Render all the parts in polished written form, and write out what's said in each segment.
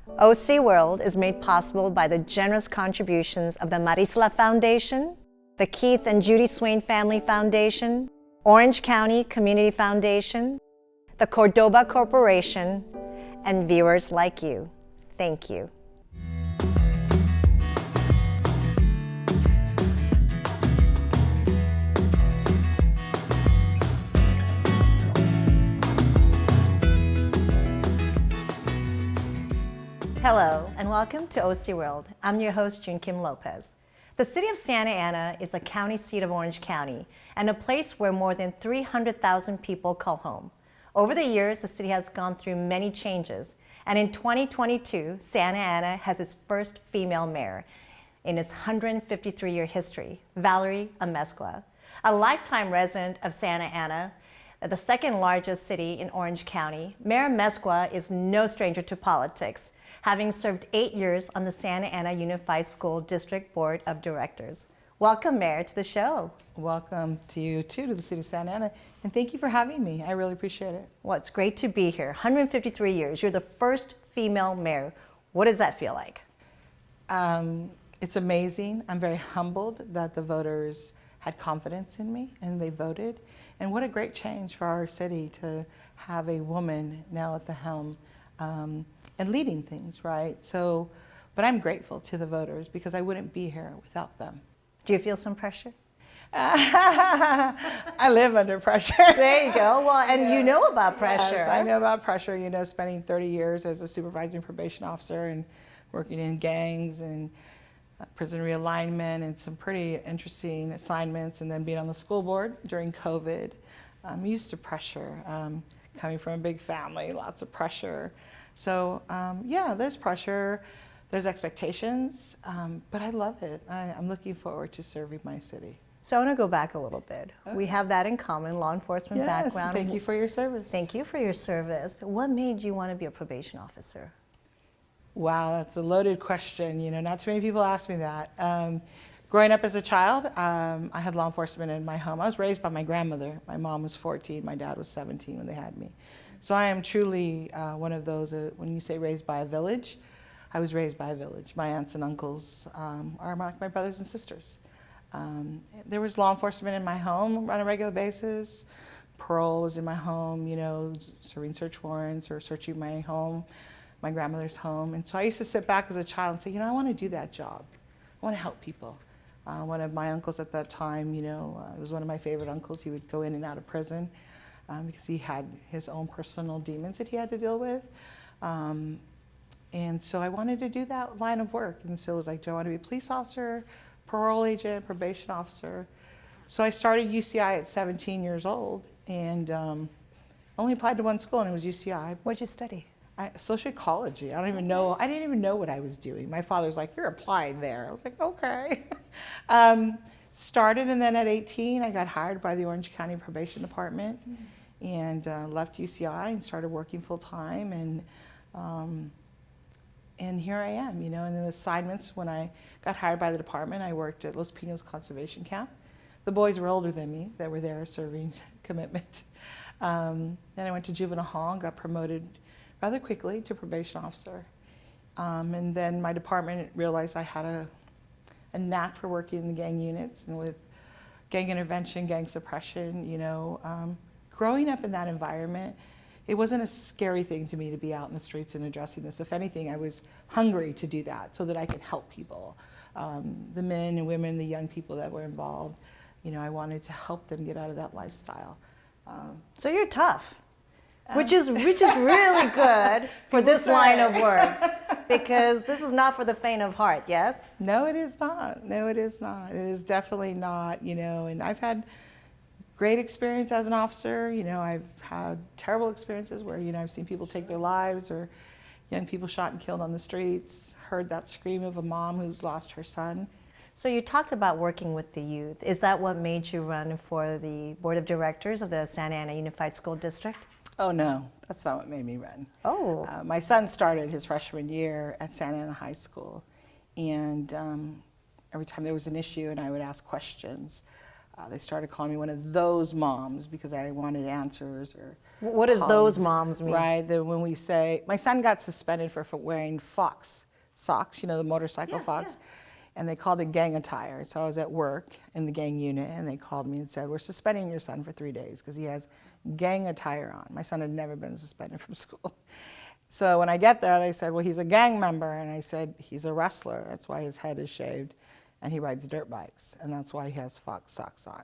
OC World is made possible by the generous contributions of the Marisla Foundation, the Keith and Judy Swain Family Foundation, Orange County Community Foundation, the Cordoba Corporation, and viewers like you. Thank you. Hello, and welcome to OC World. I'm your host, Joone Kim-Lopez. The city of Santa Ana is the county seat of Orange County and a place where more than 300,000 people call home. Over the years, the city has gone through many changes, and in 2022, Santa Ana has its first female mayor in its 153-year history, Valerie Amezcua. A lifetime resident of Santa Ana, the second largest city in Orange County, Mayor Amezcua is no stranger to politics, having served 8 years on the Santa Ana Unified School District Board of Directors. Welcome, Mayor, to the show. Welcome to you, too, to the city of Santa Ana, and thank you for having me. I really appreciate it. Well, it's great to be here. 153 years. You're the first female mayor. What does that feel like? It's amazing. I'm very humbled that the voters had confidence in me and they voted. And what a great change for our city to have a woman now at the helm. And leading things, right? So, but I'm grateful to the voters because I wouldn't be here without them. Do you feel some pressure? I live under pressure. There you go. Well, and you know about pressure. Yes, I know about pressure. You know, spending 30 years as a supervising probation officer and working in gangs and prison realignment and some pretty interesting assignments, and then being on the school board during COVID. I'm used to pressure. Coming from a big family, lots of pressure. So yeah, there's pressure, there's expectations, but I love it. I'm looking forward to serving my city. So I want to go back a little bit. Okay. We have that in common, law enforcement background. Thank you for your service. Thank you for your service. What made you want to be a probation officer? Wow, that's a loaded question. You know, not too many people ask me that. Growing up as a child, I had law enforcement in my home. I was raised by my grandmother. My mom was 14, my dad was 17 when they had me. So I am truly one of those, when you say raised by a village, I was raised by a village. My aunts and uncles are my brothers and sisters. There was law enforcement in my home on a regular basis. Parole was in my home, you know, serving search warrants or searching my home, my grandmother's home. And so I used to sit back as a child and say, you know, I want to do that job. I want to help people. One of my uncles at that time, you know, it was one of my favorite uncles. He would go in and out of prison because he had his own personal demons that he had to deal with. And so I wanted to do that line of work. And so it was like, do I want to be a police officer, parole agent, probation officer? So I started UCI at 17 years old and only applied to one school, and it was UCI. What'd you study? Sociology. I didn't even know what I was doing. My father's like, you're applying there. I was like, okay. Started, and then at 18, I got hired by the Orange County Probation Department and left UCI and started working full time. And here I am, you know, and then the assignments, when I got hired by the department, I worked at Los Pinos Conservation Camp. The boys were older than me that were there serving commitment. Then I went to juvenile hall and got promoted rather quickly to probation officer. And then my department realized I had a knack for working in the gang units and with gang intervention, gang suppression, you know. Growing up in that environment, it wasn't a scary thing to me to be out in the streets and addressing this. If anything, I was hungry to do that so that I could help people. The men and women, the young people that were involved, you know, I wanted to help them get out of that lifestyle. So you're tough. Which is really good for this line of work, because this is not for the faint of heart, yes? No, it is not. No, it is not. It is definitely not, you know, and I've had great experience as an officer. You know, I've had terrible experiences where, you know, I've seen people take their lives or young people shot and killed on the streets, heard that scream of a mom who's lost her son. So you talked about working with the youth. Is that what made you run for the board of directors of the Santa Ana Unified School District? Oh no, that's not what made me run. Oh. My son started his freshman year at Santa Ana High School, and every time there was an issue and I would ask questions, They started calling me one of those moms because I wanted answers or What does those moms mean? Right, that when we say, my son got suspended for wearing Fox socks, the motorcycle Fox, and they called it gang attire. So I was at work in the gang unit, and they called me and said, we're suspending your son for 3 days because he has gang attire on. My son had never been suspended from school. So when I get there, they said, well, he's a gang member. And I said, he's a wrestler. That's why his head is shaved. And he rides dirt bikes. And that's why he has Fox socks on.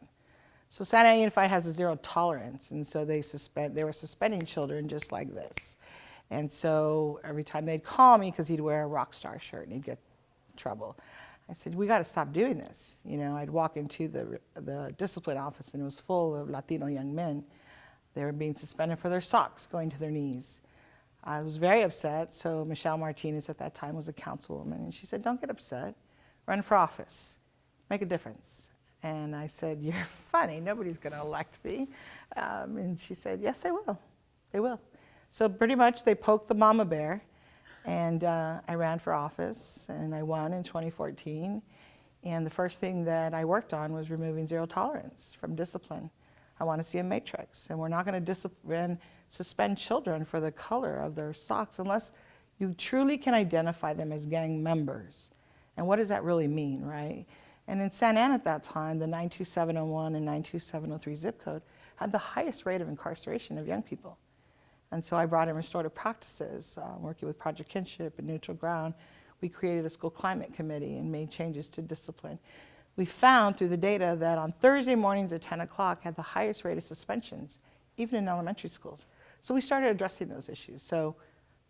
So Santa Ana Unified has a zero tolerance. And so they were suspending children just like this. And so every time they'd call me, because he'd wear a rock star shirt and he'd get in trouble, I said, we got to stop doing this. I'd walk into the discipline office, and it was full of Latino young men. They were being suspended for their socks going to their knees. I was very upset, so Michelle Martinez at that time was a councilwoman, and she said, don't get upset. Run for office. Make a difference. And I said, you're funny. Nobody's going to elect me. And she said, yes, they will. They will. So pretty much they poked the mama bear. And I ran for office, and I won in 2014. And the first thing that I worked on was removing zero tolerance from discipline. I want to see a matrix, and we're not going to suspend children for the color of their socks unless you truly can identify them as gang members. And what does that really mean, right? And in Santa Ana at that time, the 92701 and 92703 zip code had the highest rate of incarceration of young people. And so I brought in restorative practices, working with Project Kinship and Neutral Ground. We created a school climate committee and made changes to discipline. We found through the data that on Thursday mornings at 10 o'clock had the highest rate of suspensions, even in elementary schools. So we started addressing those issues. So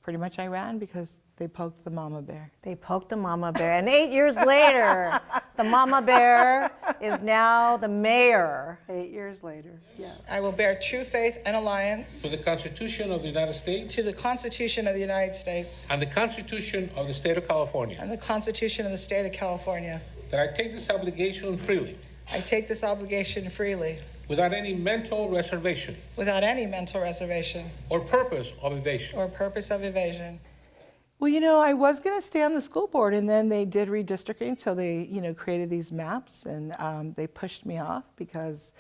pretty much I ran because they poked the mama bear. They poked the mama bear. And 8 years later, the mama bear is now the mayor. 8 years later, yes. I will bear true faith and alliance to the Constitution of the United States, to the Constitution of the United States, and the Constitution of the State of California, and the Constitution of the State of California, that I take this obligation freely, I take this obligation freely, without any mental reservation without any mental reservation or purpose of evasion. or purpose of evasion. Well, I was going to stay on the school board, and then they did redistricting, so they, created these maps, and they pushed me off because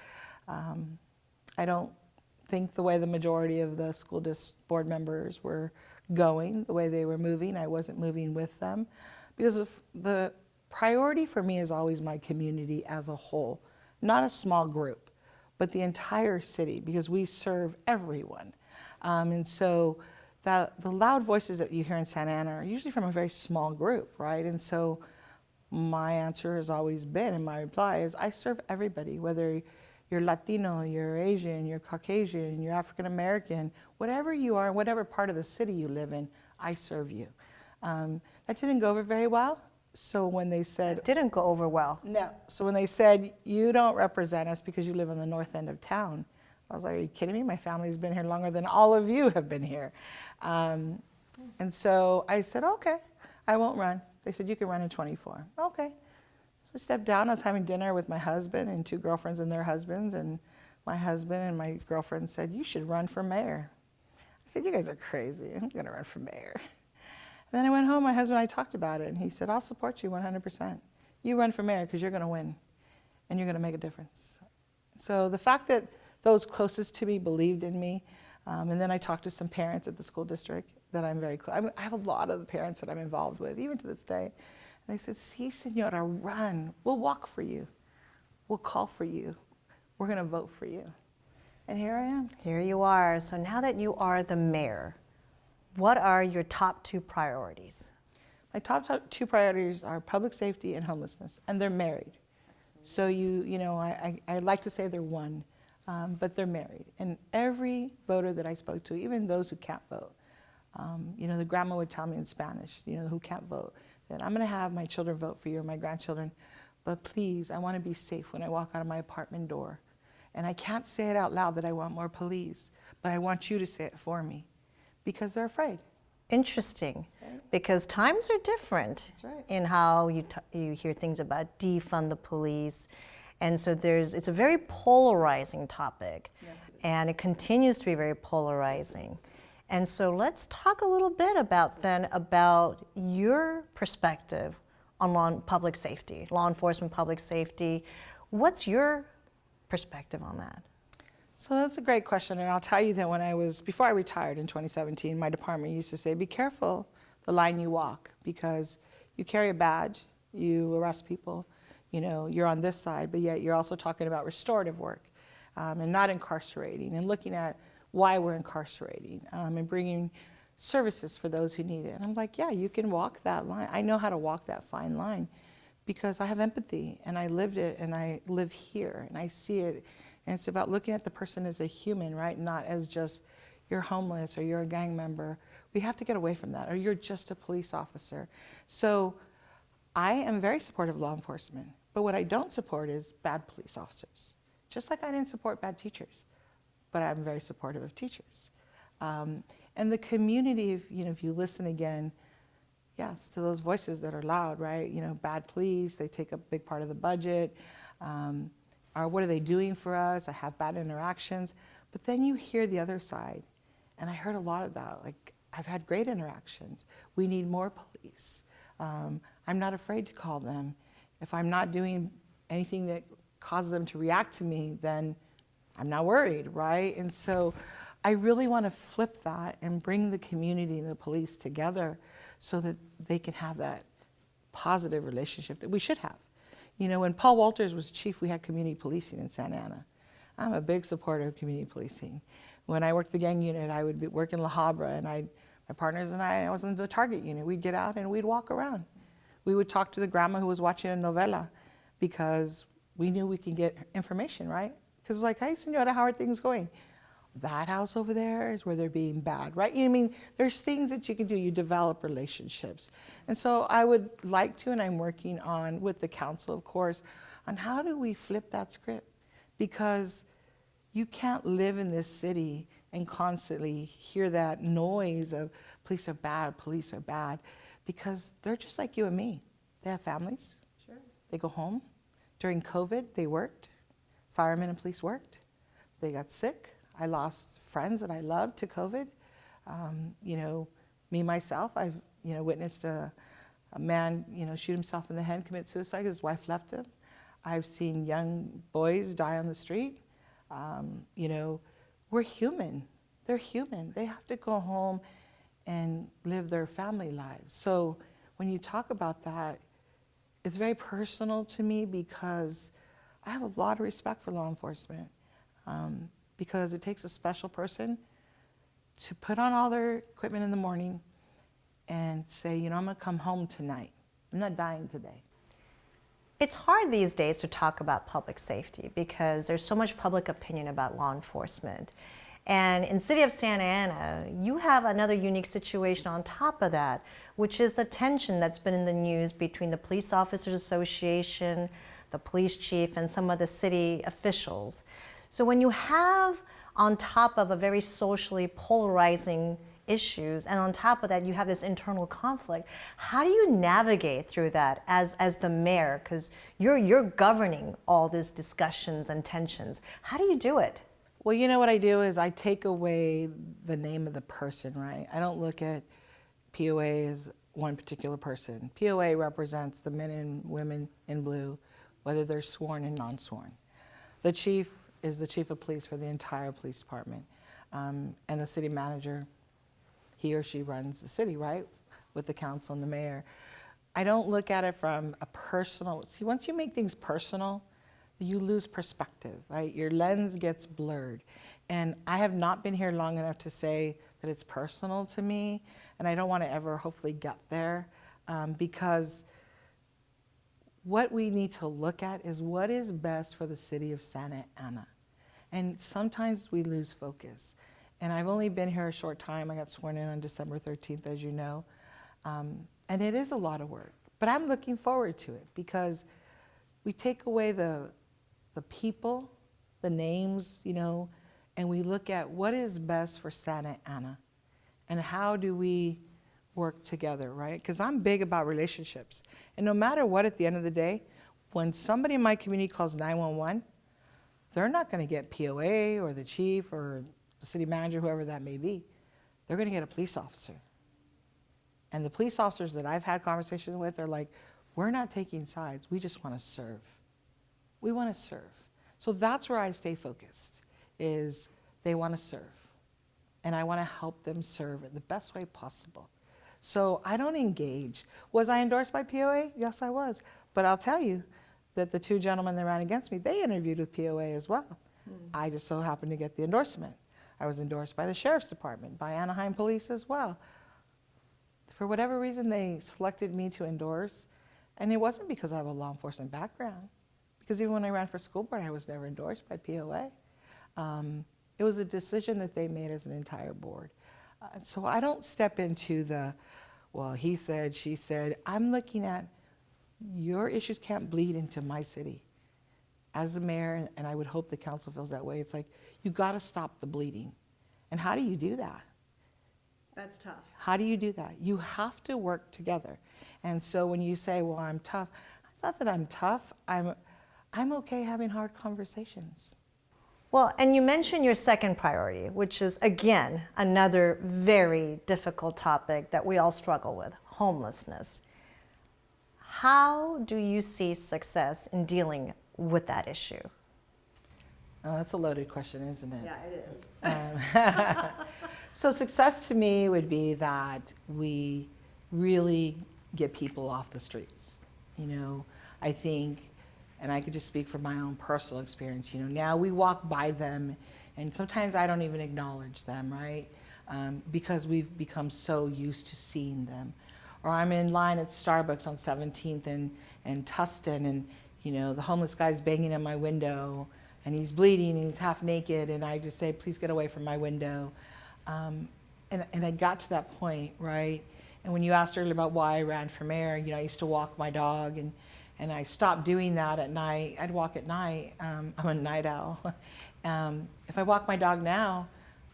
I don't think the way the majority of the school board members were going, the way they were moving, I wasn't moving with them. Because of the priority for me is always my community as a whole, not a small group, but the entire city, because we serve everyone. And so the loud voices that you hear in Santa Ana are usually from a very small group, right? And so my answer has always been, and my reply is, I serve everybody, whether you're Latino, you're Asian, you're Caucasian, you're African American, whatever you are, whatever part of the city you live in, I serve you. That didn't go over very well. So when they said... It didn't go over well. No. So when they said, you don't represent us because you live on the north end of town, I was like, are you kidding me? My family's been here longer than all of you have been here. And so I said, okay, I won't run. They said, you can run in 24. Okay. So I stepped down. I was having dinner with my husband and two girlfriends and their husbands. And my husband and my girlfriend said, you should run for mayor. I said, you guys are crazy. I'm going to run for mayor. And then I went home. My husband and I talked about it. And he said, I'll support you 100%. You run for mayor because you're going to win. And you're going to make a difference. So the fact that those closest to me believed in me. And then I talked to some parents at the school district that I'm very close. I have a lot of the parents that I'm involved with, even to this day. And they said, "Sí, señora, run. We'll walk for you. We'll call for you. We're going to vote for you." And here I am. Here you are. So now that you are the mayor, what are your top two priorities? My top two priorities are public safety and homelessness, and they're married. So I like to say they're one. But they're married. And every voter that I spoke to, even those who can't vote, the grandma would tell me in Spanish, who can't vote, that I'm going to have my children vote for you or my grandchildren, but please, I want to be safe when I walk out of my apartment door. And I can't say it out loud that I want more police, but I want you to say it for me because they're afraid. Interesting, because times are different in how you hear things about defund the police. And so it's a very polarizing topic, and it continues to be very polarizing. And so let's talk a little bit about your perspective on public safety, law enforcement, public safety. What's your perspective on that? So that's a great question, and I'll tell you that before I retired in 2017, my department used to say, be careful the line you walk, because you carry a badge, you arrest people, you're on this side, but yet you're also talking about restorative work and not incarcerating, and looking at why we're incarcerating and bringing services for those who need it. And I'm like, yeah, you can walk that line. I know how to walk that fine line because I have empathy, and I lived it, and I live here, and I see it. And it's about looking at the person as a human, right? Not as just you're homeless or you're a gang member. We have to get away from that, or you're just a police officer. So I am very supportive of law enforcement, but what I don't support is bad police officers. Just like I didn't support bad teachers, but I'm very supportive of teachers. And the community, if you listen again, yes, to those voices that are loud, right? Bad police, they take a big part of the budget. Or what are they doing for us? I have bad interactions. But then you hear the other side. And I heard a lot of that. Like, I've had great interactions. We need more police. I'm not afraid to call them. If I'm not doing anything that causes them to react to me, then I'm not worried, right? And so I really want to flip that and bring the community and the police together so that they can have that positive relationship that we should have. When Paul Walters was chief, we had community policing in Santa Ana. I'm a big supporter of community policing. When I worked the gang unit, I would work in La Habra, and my partners and I was in the target unit. We'd get out and we'd walk around. We would talk to the grandma who was watching a novela because we knew we could get information, right? Because like, hey, senora, how are things going? That house over there is where they're being bad, right? There's things that you can do. You develop relationships. And so I would like to, and I'm working on, with the council, of course, on how do we flip that script? Because you can't live in this city and constantly hear that noise of police are bad, because they're just like you and me. They have families. Sure. They go home. During COVID, they worked. Firemen and police worked. They got sick. I lost friends that I loved to COVID. Me, myself, I've, witnessed a man, shoot himself in the head, commit suicide because his wife left him. I've seen young boys die on the street. We're human. They're human. They have to go home and live their family lives. So when you talk about that, it's very personal to me because I have a lot of respect for law enforcement. Because it takes a special person to put on all their equipment in the morning and say, I'm going to come home tonight. I'm not dying today. It's hard these days to talk about public safety because there's so much public opinion about law enforcement. And in the city of Santa Ana, you have another unique situation on top of that, which is the tension that's been in the news between the Police Officers Association, the police chief, and some of the city officials. So when you have, on top of a very socially polarizing issues, and on top of that you have this internal conflict, how do you navigate through that as the mayor? Because you're governing all these discussions and tensions. How do you do it? Well, what I do is I take away the name of the person, right? I don't look at POA as one particular person. POA represents the men and women in blue, whether they're sworn and non-sworn. The chief is the chief of police for the entire police department. And the city manager, he or she runs the city, right? With the council and the mayor. I don't look at it from a personal, see, once you make things personal, you lose perspective, right? Your lens gets blurred. And I have not been here long enough to say that it's personal to me, and I don't want to ever hopefully get there, because what we need to look at is what is best for the city of Santa Ana. And sometimes we lose focus. And I've only been here a short time. I got sworn in on December 13th, as you know. And it is a lot of work. But I'm looking forward to it because we take away the people, the names, and we look at what is best for Santa Ana and how do we work together, right? Because I'm big about relationships. And no matter what, at the end of the day, when somebody in my community calls 911, they're not going to get POA or the chief or the city manager, whoever that may be. They're going to get a police officer. And the police officers that I've had conversations with are like, we're not taking sides. We just want to serve. We want to serve. So that's where I stay focused, is they want to serve. And I want to help them serve in the best way possible. So I don't engage. Was I endorsed by POA? Yes, I was. But I'll tell you that the two gentlemen that ran against me, they interviewed with POA as well. I just so happened to get the endorsement. I was endorsed by the Sheriff's Department, by Anaheim Police as well. For whatever reason, they selected me to endorse, and it wasn't because I have a law enforcement background, because even when I ran for school board, I was never endorsed by POA. It was a decision that they made as an entire board. So I don't step into the, well, he said, she said. I'm looking at your issues can't bleed into my city. As the mayor, and I would hope the council feels that way, it's like, you gotta stop the bleeding. And how do you do that? That's tough. How do you do that? You have to work together. And so when you say, well, I'm tough, it's not that I'm tough. I'm okay having hard conversations. Well, and you mentioned your second priority, which is, again, another very difficult topic that we all struggle with, homelessness. How do you see success in dealing with that issue? That's a loaded question, isn't it? Yeah, it is. So success to me would be that we really get people off the streets. You know, I think, and I could just speak from my own personal experience, you know, now we walk by them and sometimes I don't even acknowledge them, right? Because we've become so used to seeing them. Or I'm in line at Starbucks on 17th and Tustin, and you know, the homeless guy's banging on my window and he's bleeding and he's half naked, and I just say, please get away from my window. And I got to that point, right? And when you asked earlier about why I ran for mayor, you know, I used to walk my dog, and I stopped doing that at night. I'd walk at night. I'm a night owl. If I walk my dog now,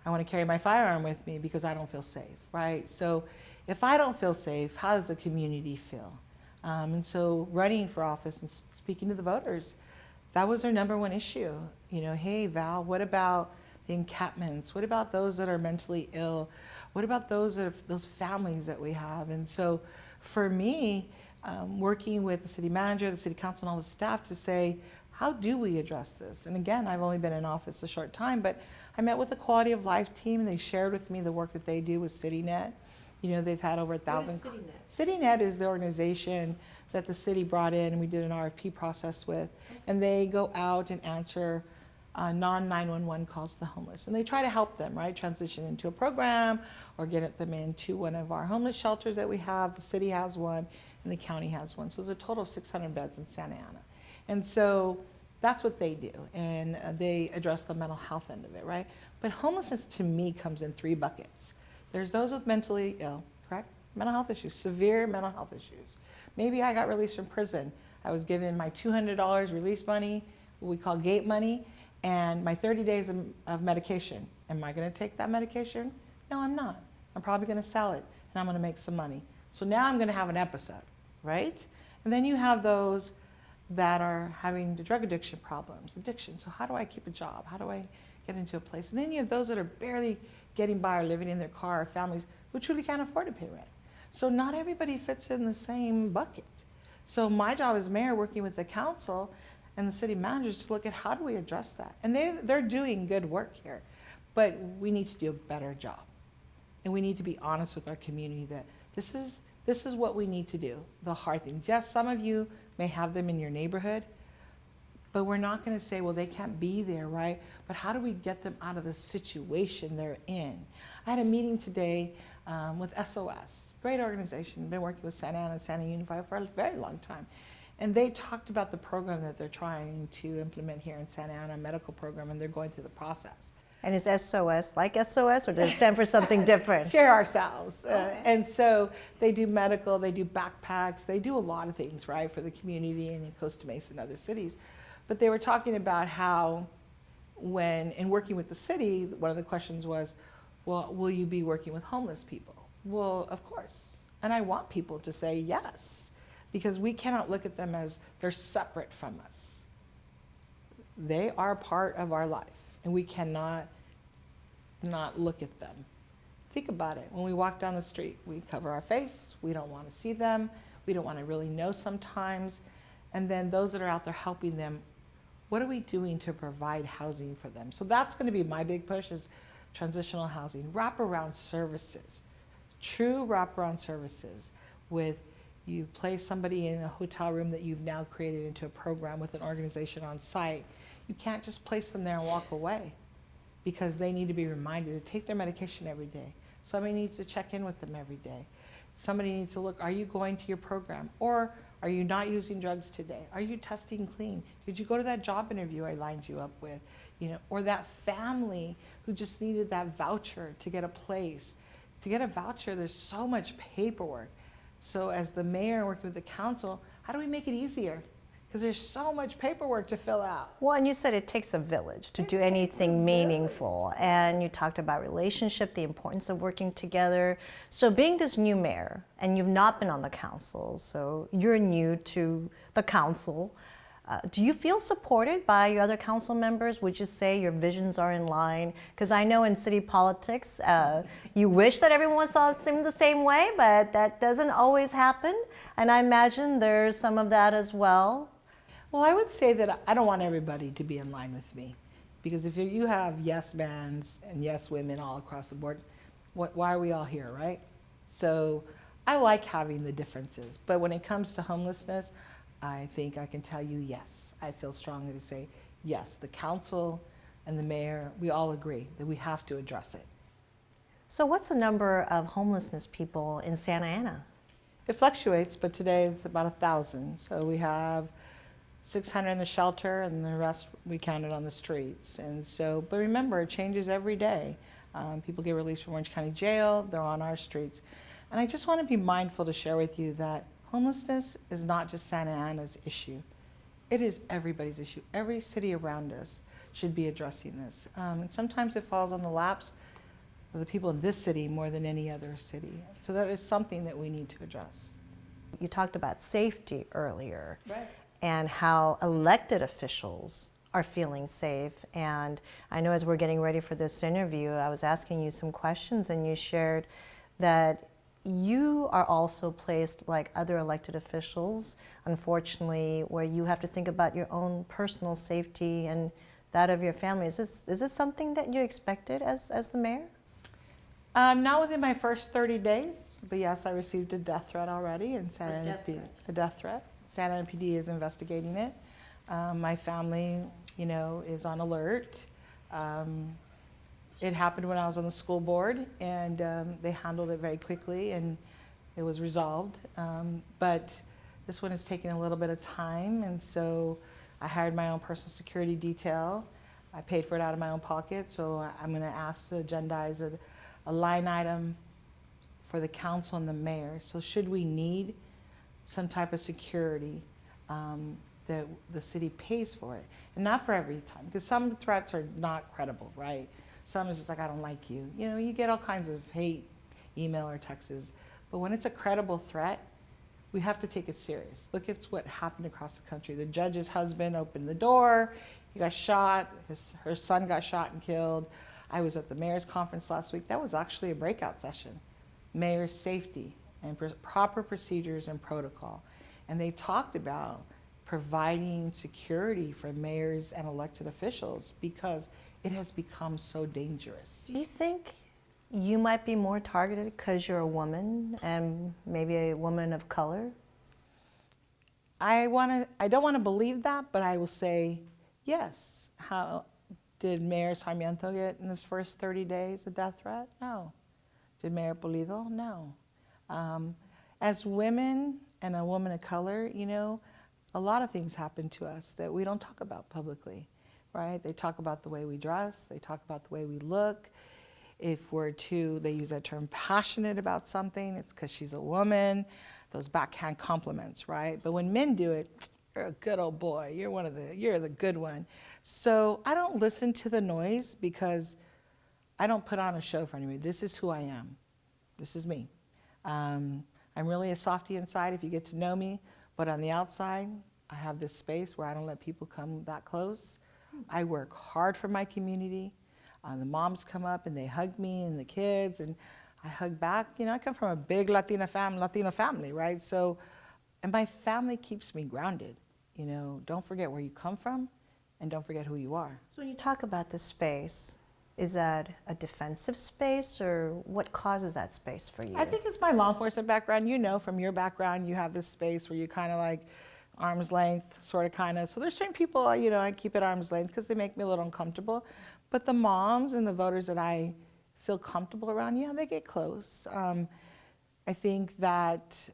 I want to carry my firearm with me because I don't feel safe, right? So if I don't feel safe, how does the community feel? And so running for office and speaking to the voters, that was their number one issue. You know, hey, Val, what about the encampments? What about those that are mentally ill? What about those families that we have? And so for me, working with the city manager, the city council, and all the staff to say, how do we address this? And again, I've only been in office a short time, but I met with the quality of life team, and they shared with me the work that they do with CityNet. You know, they've had over 1,000. What is CityNet? CityNet is the organization that the city brought in and we did an RFP process with. And they go out and answer non-911 calls to the homeless. And they try to help them, right, transition into a program or get them into one of our homeless shelters that we have. The city has one and the county has one. So there's a total of 600 beds in Santa Ana. And so that's what they do. And they address the mental health end of it, right? But homelessness to me comes in 3 buckets. There's those with mentally ill, correct? Mental health issues, severe mental health issues. Maybe I got released from prison. I was given my $200 release money, what we call gate money, and my 30 days of medication. Am I gonna take that medication? No, I'm not. I'm probably gonna sell it, and I'm gonna make some money. So now I'm gonna have an episode, right? And then you have those that are having the drug addiction problems, addiction. So how do I keep a job? How do I get into a place? And then you have those that are barely getting by or living in their car, or families who truly can't afford to pay rent. So not everybody fits in the same bucket. So my job as mayor, working with the council and the city managers, to look at how do we address that. And they're doing good work here, but we need to do a better job. And we need to be honest with our community that this is what we need to do, the hard things. Yes, some of you may have them in your neighborhood, but we're not gonna say, well, they can't be there, right? But how do we get them out of the situation they're in? I had a meeting today with SOS, great organization, been working with Santa Ana and Santa Unified for a very long time. And they talked about the program that they're trying to implement here in Santa Ana, a medical program, and they're going through the process. And is SOS like SOS, or does it stand for something different? Share ourselves. Okay. And so they do medical, they do backpacks, they do a lot of things, right, for the community and in Costa Mesa and other cities. But they were talking about how in working with the city, one of the questions was, well, will you be working with homeless people? Well, of course. And I want people to say yes, because we cannot look at them as they're separate from us. They are part of our life, and we cannot not look at them. Think about it. When we walk down the street, we cover our face. We don't want to see them. We don't want to really know sometimes. And then those that are out there helping them, what are we doing to provide housing for them? So that's going to be my big push, is transitional housing, wraparound services, true wraparound services with you place somebody in a hotel room that you've now created into a program with an organization on site. You can't just place them there and walk away, because they need to be reminded to take their medication every day. Somebody needs to check in with them every day. Somebody needs to look, are you going to your program? Or are you not using drugs today? Are you testing clean? Did you go to that job interview I lined you up with? You know, or that family who just needed that voucher to get a place. To get a voucher, there's so much paperwork. So as the mayor working with the council, how do we make it easier? Because there's so much paperwork to fill out. Well, and you said it takes a village to do anything meaningful. And you talked about relationship, the importance of working together. So being this new mayor, and you've not been on the council, so you're new to the council, do you feel supported by your other council members? Would you say your visions are in line? Because I know in city politics, you wish that everyone saw it the same way, but that doesn't always happen. And I imagine there's some of that as well. Well, I would say that I don't want everybody to be in line with me, because if you have yes mans and yes women all across the board, why are we all here, right? So I like having the differences, but when it comes to homelessness, I think I can tell you yes. I feel strongly to say yes, the council and the mayor, we all agree that we have to address it. So what's the number of homelessness people in Santa Ana? It fluctuates, but today it's about 1,000. So we have 600 in the shelter, and the rest we counted on the streets. And so, but remember, it changes every day. People get released from Orange County Jail, they're on our streets. And I just want to be mindful to share with you that homelessness is not just Santa Ana's issue. It is everybody's issue. Every city around us should be addressing this. And sometimes it falls on the laps of the people in this city more than any other city. So that is something that we need to address. You talked about safety earlier. Right. And how elected officials are feeling safe. And I know as we're getting ready for this interview, I was asking you some questions, and you shared that you are also placed like other elected officials, unfortunately, where you have to think about your own personal safety and that of your family. Is this something that you expected as the mayor? Not within my first 30 days, but yes, I received a death threat already in Santa Ana. A death threat. Santa Ana PD is investigating it. My family, you know, is on alert. It happened when I was on the school board, and they handled it very quickly, and it was resolved. But this one is taking a little bit of time, and so I hired my own personal security detail. I paid for it out of my own pocket, so I'm going to ask to agendize a line item for the council and the mayor. So should we need some type of security, that the city pays for it, and not for every time, because some threats are not credible, right? Some is just like, I don't like you. You know, you get all kinds of hate, email or texts, but when it's a credible threat, we have to take it serious. Look at what happened across the country. The judge's husband opened the door, he got shot, her son got shot and killed. I was at the mayor's conference last week. That was actually a breakout session. Mayor's safety and proper procedures and protocol. And they talked about providing security for mayors and elected officials because it has become so dangerous. Do you think you might be more targeted because you're a woman and maybe a woman of color? I don't want to believe that, but I will say yes. How did Mayor Sarmiento get in his first 30 days a death threat? No. Did Mayor Pulido? No. As women and a woman of color, you know, a lot of things happen to us that we don't talk about publicly, right? They talk about the way we dress, they talk about the way we look. If we're they use that term passionate about something, it's because she's a woman, those backhand compliments, right? But when men do it, you're a good old boy, you're the good one. So I don't listen to the noise because I don't put on a show for anybody. This is who I am. This is me. I'm really a softie inside if you get to know me, but on the outside, I have this space where I don't let people come that close. I work hard for my community. The moms come up and they hug me and the kids, and I hug back. You know, I come from a big Latino family, right? So, and my family keeps me grounded. You know, don't forget where you come from and don't forget who you are. So when you talk about the space, is that a defensive space, or what causes that space for you? I think it's my law enforcement background. You know, from your background, you have this space where you kind of like arm's length, sort of kind of. So there's certain people, you know, I keep at arm's length because they make me a little uncomfortable. But the moms and the voters that I feel comfortable around, yeah, they get close. I think that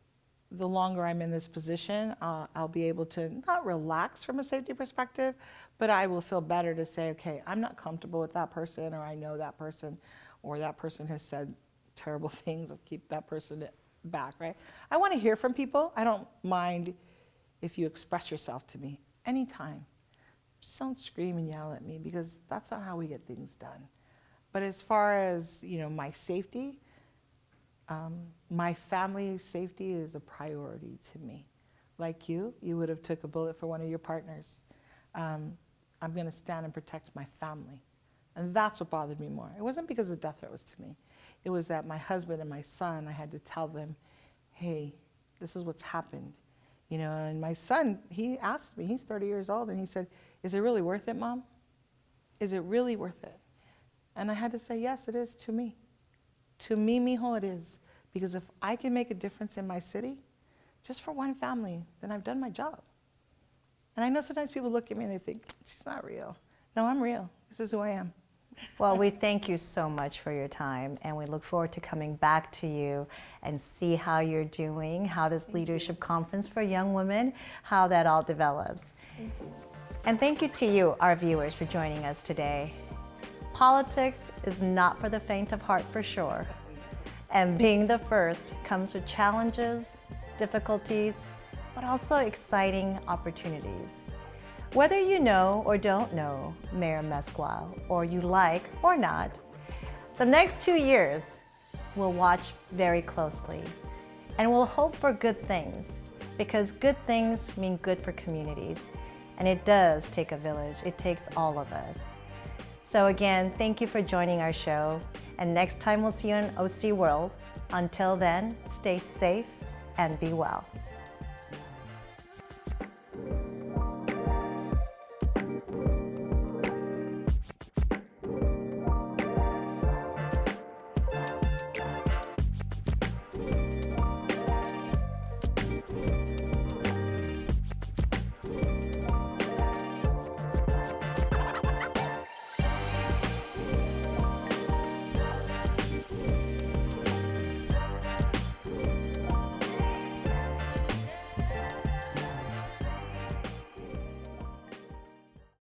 the longer I'm in this position, I'll be able to not relax from a safety perspective, but I will feel better to say, okay, I'm not comfortable with that person, or I know that person, or that person has said terrible things. I'll keep that person back, right? I want to hear from people. I don't mind if you express yourself to me anytime. Just don't scream and yell at me, because that's not how we get things done. But as far as, you know, my safety, my family's safety is a priority to me. Like you would have took a bullet for one of your partners. I'm going to stand and protect my family. And that's what bothered me more. It wasn't because the death threat was to me. It was that my husband and my son, I had to tell them, hey, this is what's happened. You know, and my son, he asked me, he's 30 years old, and he said, is it really worth it, Mom? Is it really worth it? And I had to say, yes, it is to me. To me, mijo, it is. Because if I can make a difference in my city, just for one family, then I've done my job. And I know sometimes people look at me and they think, she's not real. No, I'm real. This is who I am. Well, we thank you so much for your time, and we look forward to coming back to you and see how you're doing, how this leadership conference for young women, how that all develops. And thank you to you, our viewers, for joining us today. Politics is not for the faint of heart, for sure. And being the first comes with challenges, difficulties, but also exciting opportunities. Whether you know or don't know Mayor Amezcua, or you like or not, the next 2 years we'll watch very closely, and we'll hope for good things, because good things mean good for communities, and it does take a village. It takes all of us. So again, thank you for joining our show, and next time we'll see you on OC World. Until then, stay safe and be well.